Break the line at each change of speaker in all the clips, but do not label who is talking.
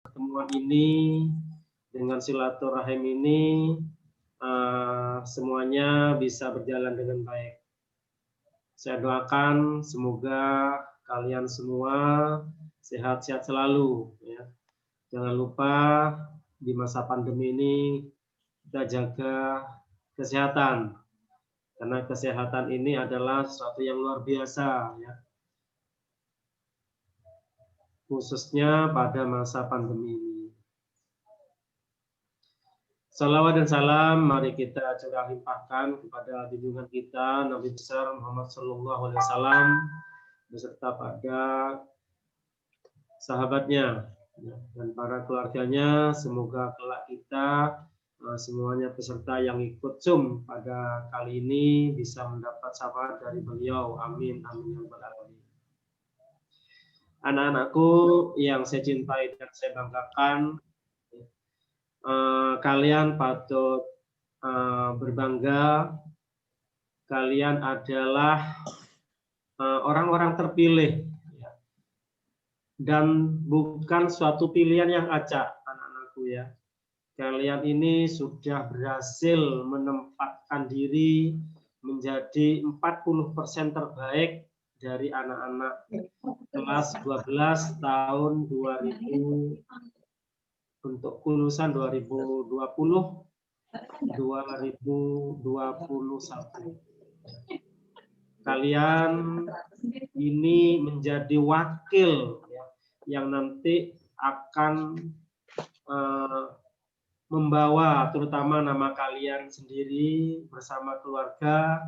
pertemuan ini, dengan silaturahim ini, semuanya bisa berjalan dengan baik. Saya doakan semoga kalian semua sehat-sehat selalu. Ya. Jangan lupa di masa pandemi ini kita jaga kesehatan, karena kesehatan ini adalah sesuatu yang luar biasa, ya. Khususnya pada masa pandemi ini. Salawat dan salam mari kita curah limpahkan kepada junjungan kita Nabi besar Muhammad SAW beserta pada sahabatnya dan para keluarganya. Semoga kelak kita semuanya peserta yang ikut Zoom pada kali ini bisa mendapat syafaat dari beliau. Amin amin ya rabbal alamin. Anak-anakku yang saya cintai dan saya banggakan, kalian patut berbangga. Kalian adalah orang-orang terpilih, ya. Dan bukan suatu pilihan yang acak, anak-anakku ya. Kalian ini sudah berhasil menempatkan diri menjadi 40% terbaik dari anak-anak kelas 12 tahun 2000 untuk lulusan 2020-2021. Kalian ini menjadi wakil, ya, yang nanti akan membawa terutama nama kalian sendiri bersama keluarga,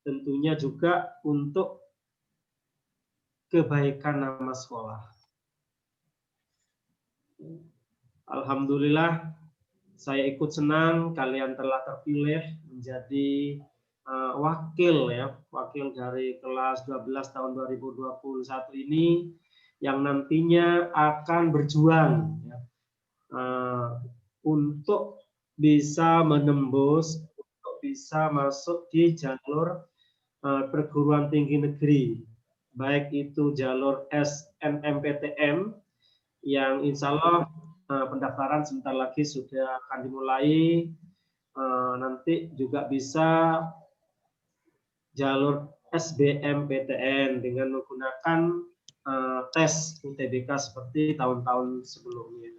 tentunya juga untuk kebaikan nama sekolah. Alhamdulillah, saya ikut senang kalian telah terpilih menjadi wakil dari kelas 12 tahun 2021 ini yang nantinya akan berjuang, ya, untuk bisa menembus, untuk bisa masuk di jalur perguruan tinggi negeri, baik itu jalur SNMPTN yang insya Allah pendaftaran sebentar lagi sudah akan dimulai, nanti juga bisa jalur SBMPTN dengan menggunakan tes UTBK seperti tahun-tahun sebelumnya.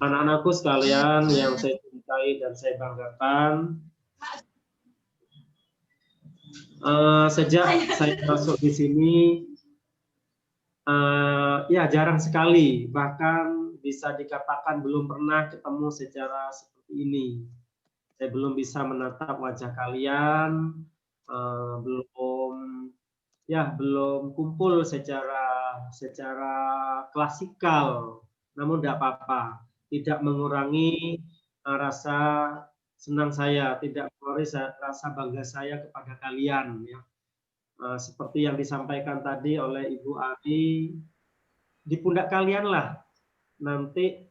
Anak-anakku sekalian yang saya cintai dan saya banggakan, sejak saya masuk di sini, ya jarang sekali, bahkan bisa dikatakan belum pernah ketemu secara seperti ini. Saya belum bisa menatap wajah kalian, belum kumpul secara klasikal, namun tidak apa-apa, tidak mengurangi rasa senang saya, tidak mengurangi rasa bangga saya kepada kalian, ya. Seperti yang disampaikan tadi oleh Ibu Ari, di pundak kalian lah nanti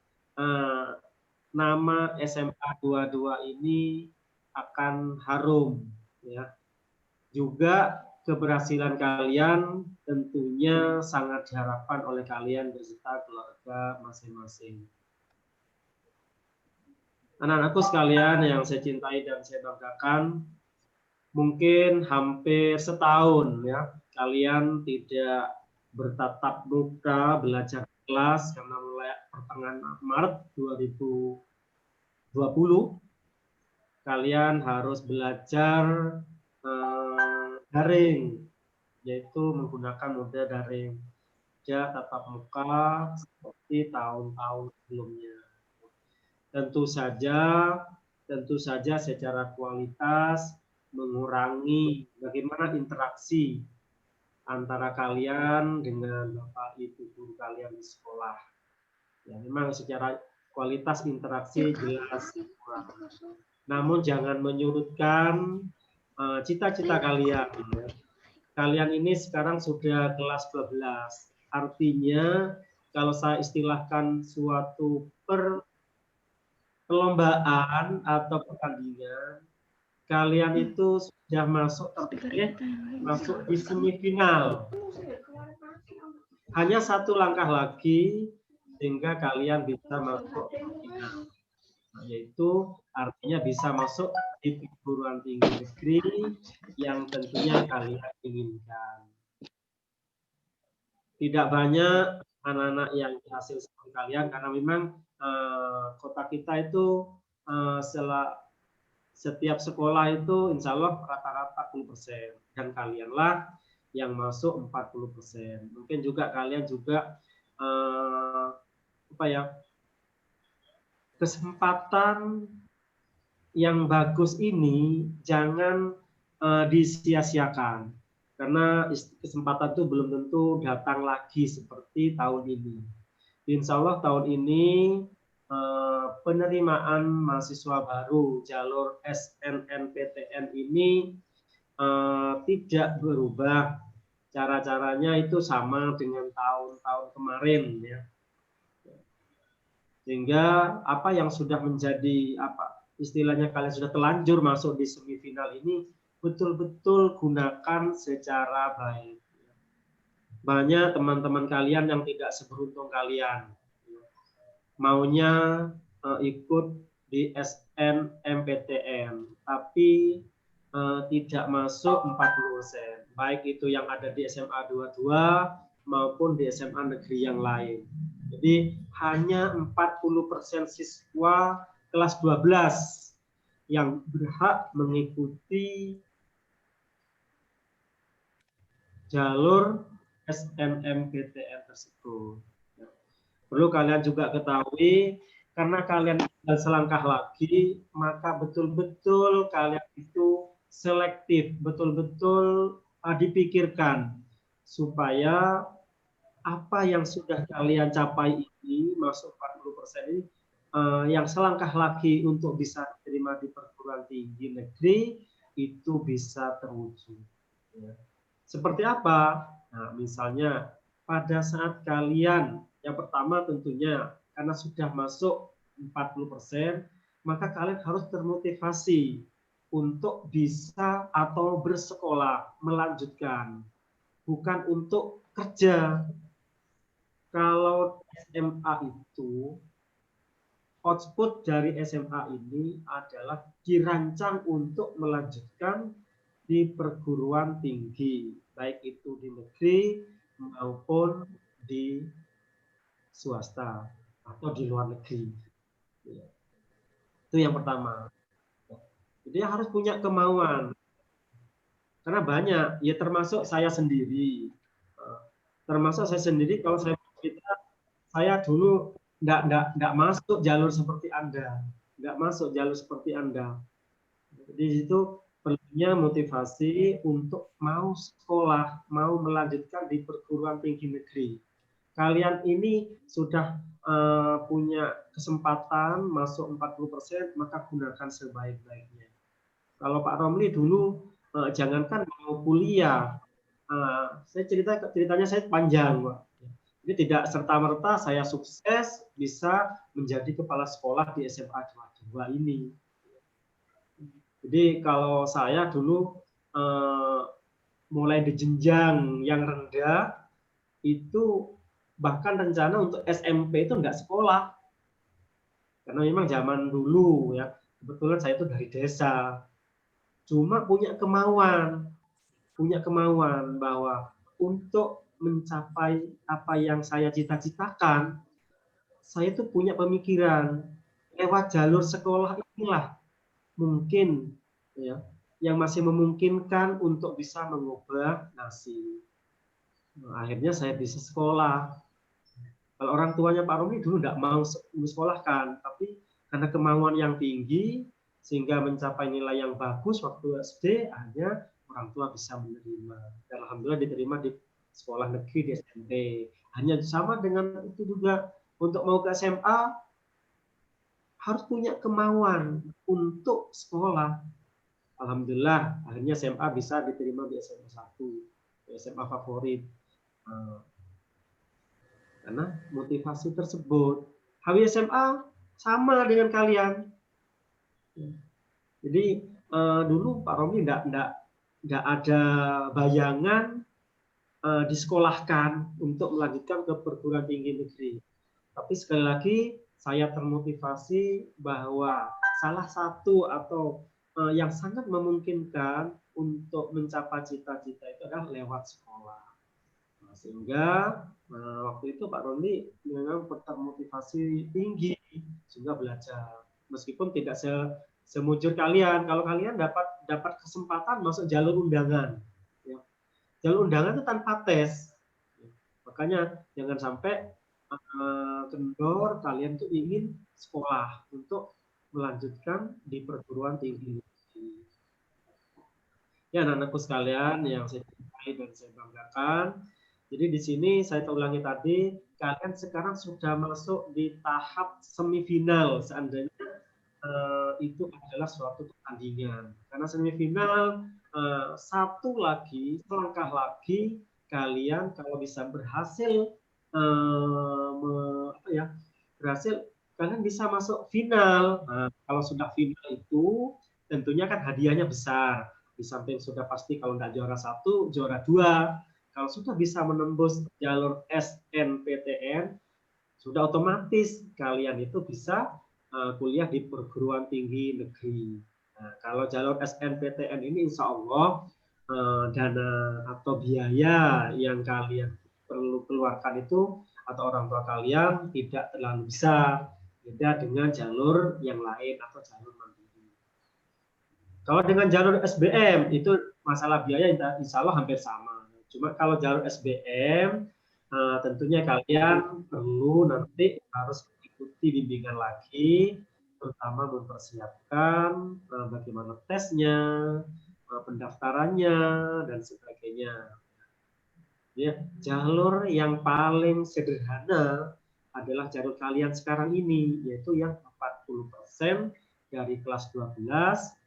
nama SMA 22 ini akan harum, ya. Juga keberhasilan kalian tentunya sangat diharapkan oleh kalian beserta keluarga masing-masing. Anak-anakku sekalian yang saya cintai dan saya banggakan, mungkin hampir setahun ya kalian tidak bertatap muka belajar kelas karena mulai pertengahan Maret 2020 kalian harus belajar daring, yaitu menggunakan model daring, tidak tatap muka seperti tahun-tahun sebelumnya. Tentu saja secara kualitas mengurangi bagaimana interaksi antara kalian dengan Bapak Ibu guru kalian di sekolah. Ya, memang secara kualitas interaksi jelas kurang. Namun jangan menyurutkan cita-cita kalian. Ya. Kalian ini sekarang sudah kelas 12. Artinya kalau saya istilahkan suatu perlombaan atau pertandingan, kalian itu sudah masuk terpilih, masuk di semifinal. hanya satu langkah lagi sehingga kalian bisa masuk final, yaitu artinya bisa masuk di perguruan tinggi negeri yang tentunya kalian inginkan. Tidak banyak anak-anak yang hasil seperti kalian karena memang kota kita itu setiap sekolah itu insya Allah rata-rata 40% dan kalianlah yang masuk 40%. Mungkin juga kalian juga kesempatan yang bagus ini jangan disia-siakan karena kesempatan itu belum tentu datang lagi seperti tahun ini. Insya Allah tahun ini penerimaan mahasiswa baru jalur SNMPTN ini tidak berubah, cara-caranya itu sama dengan tahun-tahun kemarin ya. Sehingga apa yang sudah menjadi istilahnya kalian sudah telanjur masuk di semifinal ini betul-betul gunakan secara baik. Banyak teman-teman kalian yang tidak seberuntung kalian, maunya ikut di SNMPTN, tapi tidak masuk 40%, baik itu yang ada di SMA 22 maupun di SMA negeri yang lain. Jadi hanya 40% siswa kelas 12 yang berhak mengikuti jalur SNMPTN tersebut. Perlu kalian juga ketahui, karena kalian tinggal selangkah lagi, maka betul-betul kalian itu selektif, betul-betul dipikirkan supaya apa yang sudah kalian capai ini, masuk 40% ini, yang selangkah lagi untuk bisa diterima di perguruan tinggi negeri, itu bisa terwujud. Ya. Seperti apa? Nah, misalnya pada saat kalian, yang pertama tentunya karena sudah masuk 40%, maka kalian harus termotivasi untuk bisa atau bersekolah, melanjutkan. Bukan untuk kerja. Kalau SMA itu, output dari SMA ini adalah dirancang untuk melanjutkan di perguruan tinggi, baik itu di negeri maupun di swasta atau di luar negeri. Itu yang pertama. Jadi harus punya kemauan. Karena banyak, ya termasuk saya sendiri. Termasuk saya sendiri, kalau saya cerita, saya dulu nggak masuk jalur seperti Anda. Nggak masuk jalur seperti Anda. Di situ perlunya motivasi untuk mau sekolah, mau melanjutkan di perguruan tinggi negeri. Kalian ini sudah punya kesempatan masuk 40%, maka gunakan sebaik-baiknya. Kalau Pak Romli dulu, jangankan mau kuliah, ceritanya saya panjang, Pak. Jadi tidak serta-merta saya sukses bisa menjadi kepala sekolah di SMA 22 ini. Jadi kalau saya dulu mulai di jenjang yang rendah, itu bahkan rencana untuk SMP itu enggak sekolah. Karena memang zaman dulu ya, kebetulan saya itu dari desa. Cuma punya kemauan bahwa untuk mencapai apa yang saya cita-citakan, saya itu punya pemikiran lewat jalur sekolah inilah mungkin ya yang masih memungkinkan untuk bisa mengubah nasib. Nah, akhirnya saya bisa sekolah. Kalau orang tuanya Pak Romi dulu tidak mau sekolahkan, tapi karena kemauan yang tinggi sehingga mencapai nilai yang bagus waktu SD, akhirnya orang tua bisa menerima. Dan alhamdulillah diterima di sekolah negeri di SMP. Hanya sama dengan itu juga untuk mau ke SMA harus punya kemauan untuk sekolah. Alhamdulillah akhirnya SMA bisa diterima di SMA 1, SMA favorit. Karena motivasi tersebut. Habis SMA sama dengan kalian. Jadi dulu Pak Romi enggak ada bayangan disekolahkan untuk melanjutkan ke perguruan tinggi negeri. Tapi sekali lagi saya termotivasi bahwa salah satu atau yang sangat memungkinkan untuk mencapai cita-cita itu adalah lewat sekolah. Nah, sehingga waktu itu Pak Roni memang termotivasi tinggi sehingga belajar. Meskipun tidak semujur kalian, kalau kalian dapat kesempatan masuk jalur undangan, ya. Jalur undangan itu tanpa tes, makanya jangan sampai kendor kalian tuh ingin sekolah untuk melanjutkan di perguruan tinggi. Ya anak-anakku sekalian yang saya cintai dan saya banggakan, jadi di sini saya ulangi tadi, kalian sekarang sudah masuk di tahap semifinal seandainya itu adalah suatu pertandingan. Karena semifinal satu lagi, selangkah lagi kalian kalau bisa berhasil berhasil kalian bisa masuk final. Nah, kalau sudah final itu tentunya kan hadiahnya besar. Di samping sudah pasti kalau nggak juara 1, juara 2. Kalau sudah bisa menembus jalur SNPTN, sudah otomatis kalian itu bisa kuliah di perguruan tinggi negeri. Nah, kalau jalur SNPTN ini insya Allah dana atau biaya yang kalian perlu keluarkan itu atau orang tua kalian tidak terlalu besar, beda dengan jalur yang lain atau jalur mandiri. Kalau dengan jalur SBM itu masalah biaya insya Allah hampir sama. Cuma kalau jalur SBM tentunya kalian perlu nanti harus mengikuti bimbingan lagi, terutama mempersiapkan bagaimana tesnya, pendaftarannya, dan sebagainya. Ya, jalur yang paling sederhana adalah jalur kalian sekarang ini, yaitu yang 40% dari kelas 12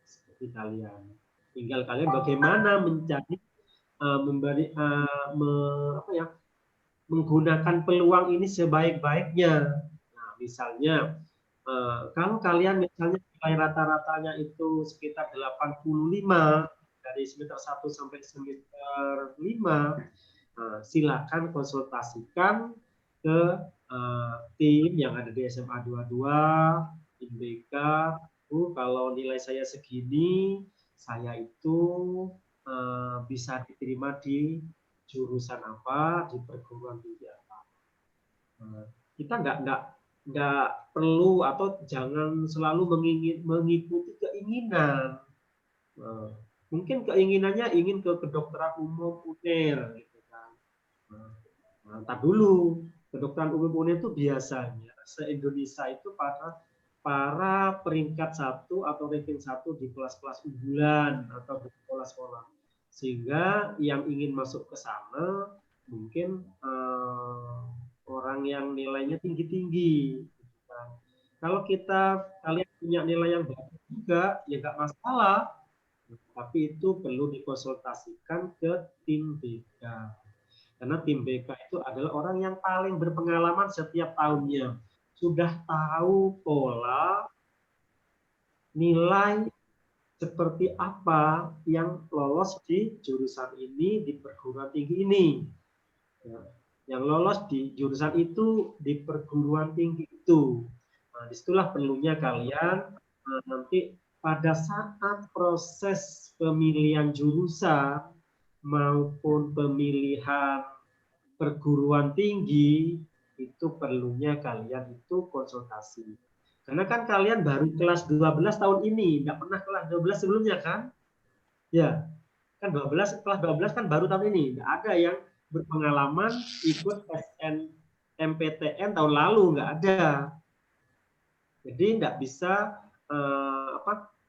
seperti kalian. Tinggal kalian bagaimana mencari menggunakan peluang ini sebaik-baiknya. Nah, misalnya kalau kalian misalnya nilai rata-ratanya itu sekitar 85 dari semester 1 sampai semester 5, silakan konsultasikan ke tim yang ada di SMA 22, tim BK. Kalau nilai saya segini, saya itu bisa diterima di jurusan apa, di perguruan tinggi apa. Kita nggak perlu atau jangan selalu mengikuti keinginan. Mungkin keinginannya ingin ke kedokteran umum UNER, gitu kan. Ntar dulu, kedokteran umum UNER itu biasanya se-Indonesia itu para peringkat 1 atau ranking 1 di kelas-kelas unggulan atau di sekolah-sekolah. Sehingga yang ingin masuk ke sana mungkin orang yang nilainya tinggi-tinggi. Kalau kalian punya nilai yang bagus juga, ya nggak masalah. Tapi itu perlu dikonsultasikan ke tim BK. Karena tim BK itu adalah orang yang paling berpengalaman setiap tahunnya. Sudah tahu pola, nilai seperti apa yang lolos di jurusan ini, di perguruan tinggi ini. Yang lolos di jurusan itu, di perguruan tinggi itu. Nah, disitulah perlunya kalian nanti pada saat proses pemilihan jurusan maupun pemilihan perguruan tinggi, itu perlunya kalian itu konsultasi. Karena kan kalian baru kelas 12 tahun ini, nggak pernah kelas 12 sebelumnya kan? Ya, kan kelas 12 kan baru tahun ini, nggak ada yang berpengalaman ikut SNMPTN tahun lalu, nggak ada. Jadi nggak bisa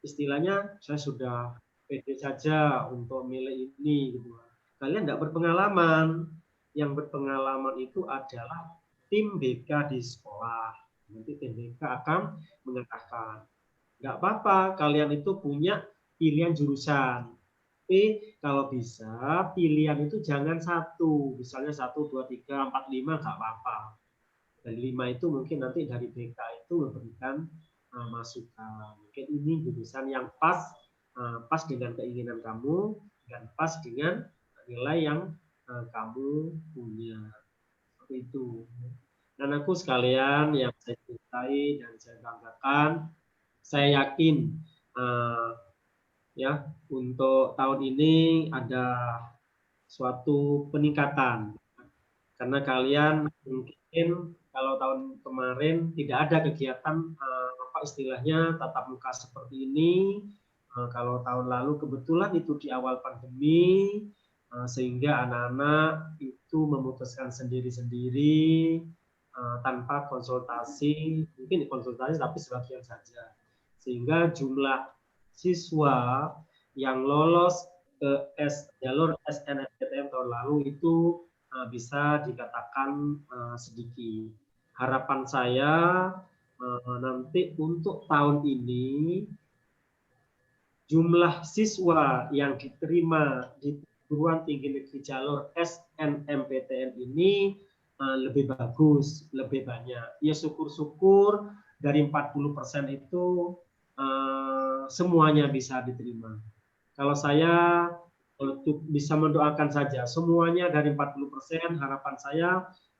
istilahnya saya sudah pede saja untuk milih ini gitu. Kalian nggak berpengalaman. Yang berpengalaman itu adalah tim BK di sekolah. Nanti tim BK akan mengatakan, nggak apa-apa kalian itu punya pilihan jurusan. Tapi kalau bisa pilihan itu jangan satu, misalnya 1, 2, 3, 4, 5 nggak apa-apa. Dari 5 itu mungkin nanti dari BK itu memberikan masukan. Mungkin ini jurusan yang pas dengan keinginan kamu dan pas dengan nilai yang kamu punya. Seperti itu. Dan aku sekalian yang saya cintai dan saya banggakan, saya yakin ya untuk tahun ini ada suatu peningkatan karena kalian mungkin kalau tahun kemarin tidak ada kegiatan apa istilahnya tatap muka seperti ini. Kalau tahun lalu kebetulan itu di awal pandemi sehingga anak-anak itu memutuskan sendiri-sendiri tanpa konsultasi, mungkin konsultasi tapi sebagian saja. Sehingga jumlah siswa yang lolos ke jalur SNMPTN tahun lalu itu bisa dikatakan sedikit. Harapan saya nanti untuk tahun ini jumlah siswa yang diterima di perguruan tinggi negeri jalur SNMPTN ini lebih bagus, lebih banyak. Ya syukur-syukur dari 40% itu semuanya bisa diterima. Kalau saya bisa mendoakan saja semuanya dari 40%, harapan saya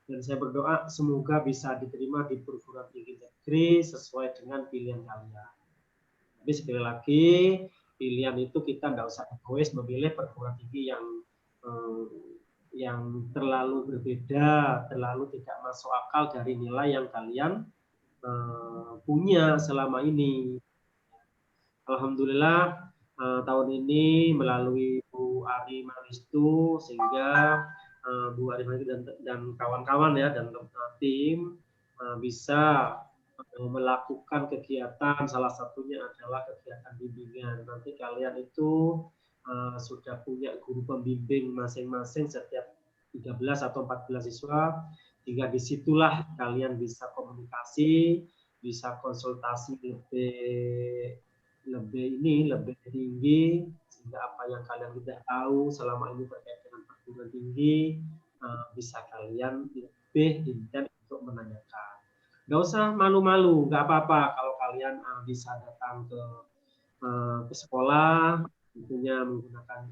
dan saya berdoa semoga bisa diterima di perguruan tinggi negeri sesuai dengan pilihan kalian. Tapi sekali lagi pilihan itu kita tidak usah egois memilih perguruan tinggi yang terlalu berbeda, terlalu tidak masuk akal dari nilai yang kalian punya selama ini. Alhamdulillah tahun ini melalui Bu Ari Maristu sehingga Bu Ari Maristu dan kawan-kawan ya dan tim bisa melakukan kegiatan, salah satunya adalah kegiatan bimbingan. Nanti kalian itu sudah punya guru pembimbing masing-masing setiap 13 atau 14 siswa, sehingga disitulah kalian bisa komunikasi, bisa konsultasi lebih tinggi, sehingga apa yang kalian tidak tahu selama ini terkait dengan perguruan tinggi bisa kalian lebih intens untuk menanyakan. Nggak usah malu-malu, nggak apa-apa kalau kalian bisa datang ke sekolah, tentunya menggunakan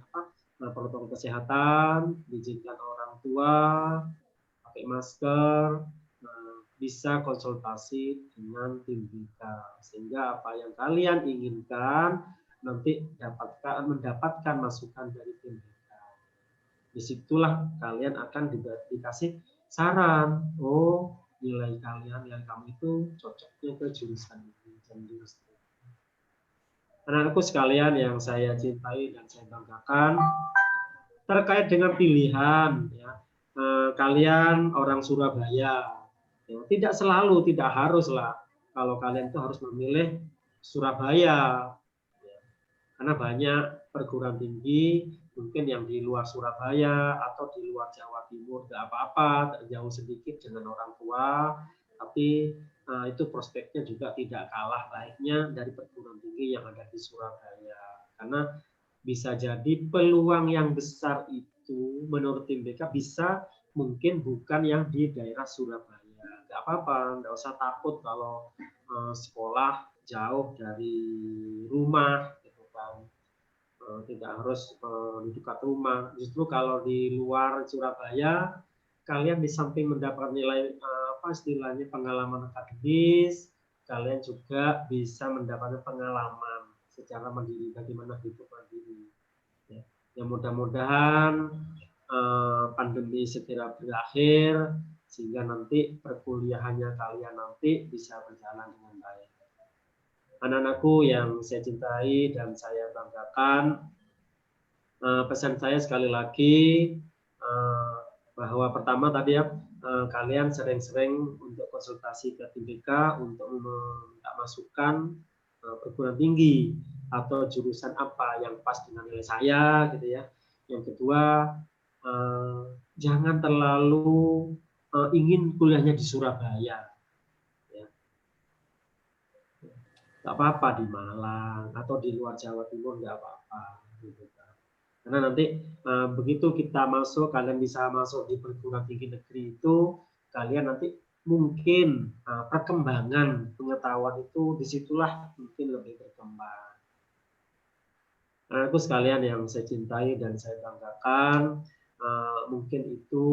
protokol kesehatan, diizinkan orang tua, pakai masker, bisa konsultasi dengan tim BK sehingga apa yang kalian inginkan nanti mendapatkan masukan dari tim BK. Disitulah kalian akan dikasih saran. Oh, nilai kamu itu cocoknya ke jurusan ini dan jurusan ini. Anak-anakku sekalian yang saya cintai dan saya banggakan, terkait dengan pilihan, ya, kalian orang Surabaya, ya, tidak selalu, tidak haruslah kalau kalian itu harus memilih Surabaya, ya, karena banyak perguruan tinggi mungkin yang di luar Surabaya atau di luar Jawa Timur, nggak apa-apa, jauh sedikit dengan orang tua, tapi itu prospeknya juga tidak kalah baiknya dari perguruan tinggi yang ada di Surabaya, karena bisa jadi peluang yang besar itu menurut tim BK bisa mungkin bukan yang di daerah Surabaya. Nggak apa-apa, nggak usah takut kalau sekolah jauh dari rumah, gitu kan. Tidak harus di dekat rumah. Justru kalau di luar Surabaya, kalian di samping mendapat nilai istilahnya pengalaman akademis, kalian juga bisa mendapatkan pengalaman secara mandiri, bagaimana hidup mandiri. Ya. Yang mudah-mudahan pandemi segera berakhir sehingga nanti perkuliahannya kalian nanti bisa berjalan dengan baik. Anak-anakku yang saya cintai dan saya banggakan, pesan saya sekali lagi bahwa pertama tadi ya, kalian sering-sering untuk konsultasi ke tim BK untuk meminta masukan perguruan tinggi atau jurusan apa yang pas dengan nilai saya, gitu ya. Yang kedua, jangan terlalu ingin kuliahnya di Surabaya. Ya. Nggak apa-apa di Malang atau di luar Jawa Timur, nggak apa-apa. Gitu. Karena nanti begitu kita masuk, kalian bisa masuk di perguruan tinggi negeri itu, kalian nanti mungkin perkembangan pengetahuan itu disitulah mungkin lebih berkembang. Aku sekalian yang saya cintai dan saya banggakan, Mungkin itu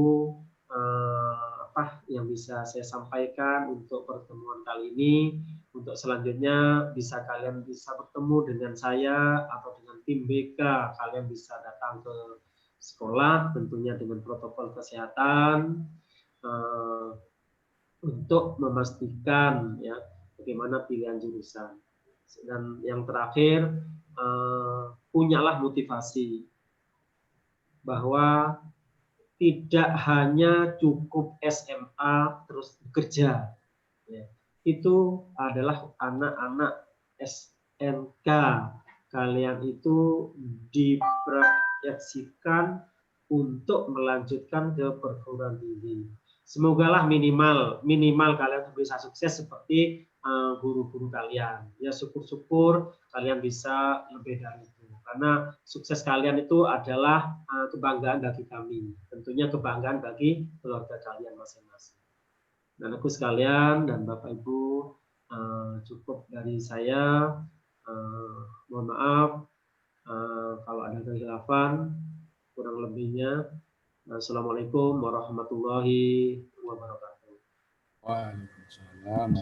apa yang bisa saya sampaikan untuk pertemuan kali ini. Untuk selanjutnya kalian bisa bertemu dengan saya atau dengan tim BK. Kalian bisa datang ke sekolah tentunya dengan protokol kesehatan untuk memastikan ya bagaimana pilihan jurusan. Dan yang terakhir, punyalah motivasi bahwa tidak hanya cukup SMA terus bekerja. Ya. Itu adalah anak-anak SMK. Kalian itu diproyeksikan untuk melanjutkan ke perguruan tinggi. Semogalah minimal kalian bisa sukses seperti guru-guru kalian. Ya syukur-syukur kalian bisa lebih dari itu. Karena sukses kalian itu adalah kebanggaan bagi kami. Tentunya kebanggaan bagi keluarga kalian masing-masing. Dan aku sekalian dan Bapak Ibu, cukup dari saya. Mohon maaf kalau ada kekhilafan, kurang lebihnya. Assalamualaikum warahmatullahi wabarakatuh.
Waalaikumsalam.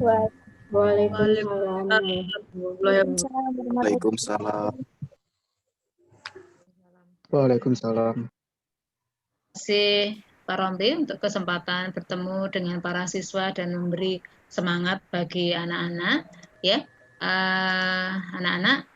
Waalaikumsalam. Waalaikumsalam.
Terima kasih Pak Romli untuk kesempatan bertemu dengan para siswa dan memberi semangat bagi anak-anak. Ya, anak-anak,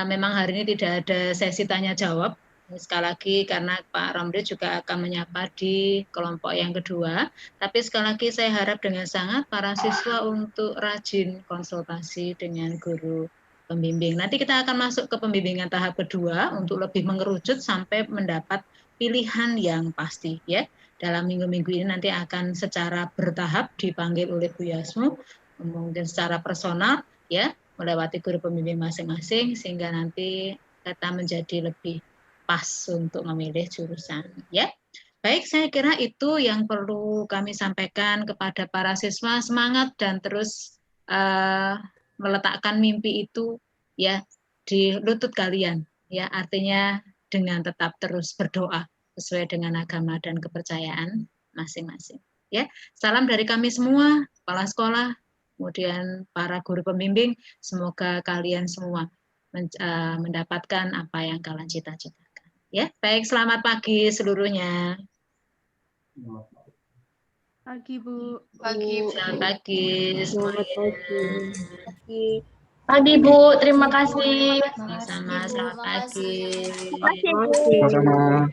memang hari ini tidak ada sesi tanya jawab. Sekali lagi karena Pak Romli juga akan menyapa di kelompok yang kedua. Tapi sekali lagi saya harap dengan sangat para siswa untuk rajin konsultasi dengan guru pembimbing. Nanti kita akan masuk ke pembimbingan tahap kedua untuk lebih mengerucut sampai mendapat pilihan yang pasti ya. Dalam minggu-minggu ini nanti akan secara bertahap dipanggil oleh Bu Yasmu, mungkin secara personal ya, melewati guru pembimbing masing-masing sehingga nanti kita menjadi lebih pas untuk memilih jurusan ya. Baik, saya kira itu yang perlu kami sampaikan kepada para siswa, semangat dan terus meletakkan mimpi itu ya di lutut kalian ya, artinya dengan tetap terus berdoa sesuai dengan agama dan kepercayaan masing-masing ya. Salam dari kami semua, kepala sekolah, kemudian para guru pembimbing, semoga kalian semua mendapatkan apa yang kalian cita-citakan ya. Baik, selamat pagi seluruhnya.
Pagi Bu.
Selamat pagi semuanya.
Pagi Bu, terima kasih.
Sama selamat pagi.
Terima kasih Bu.
Sama-sama.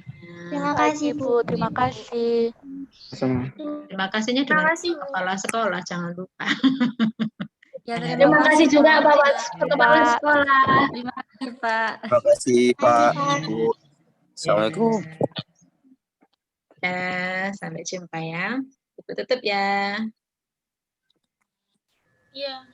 Terima kasih Bu, terima kasih.
Sama.
Terima kasihnya dengan kepala sekolah, jangan lupa.
Ya, terima kasih juga Bapak Kepala Sekolah.
Terima kasih Pak.
Terima kasih Pak, Ibu. Assalamualaikum.
Ya, sampai jumpa ya. Ibu tutup ya.
Iya.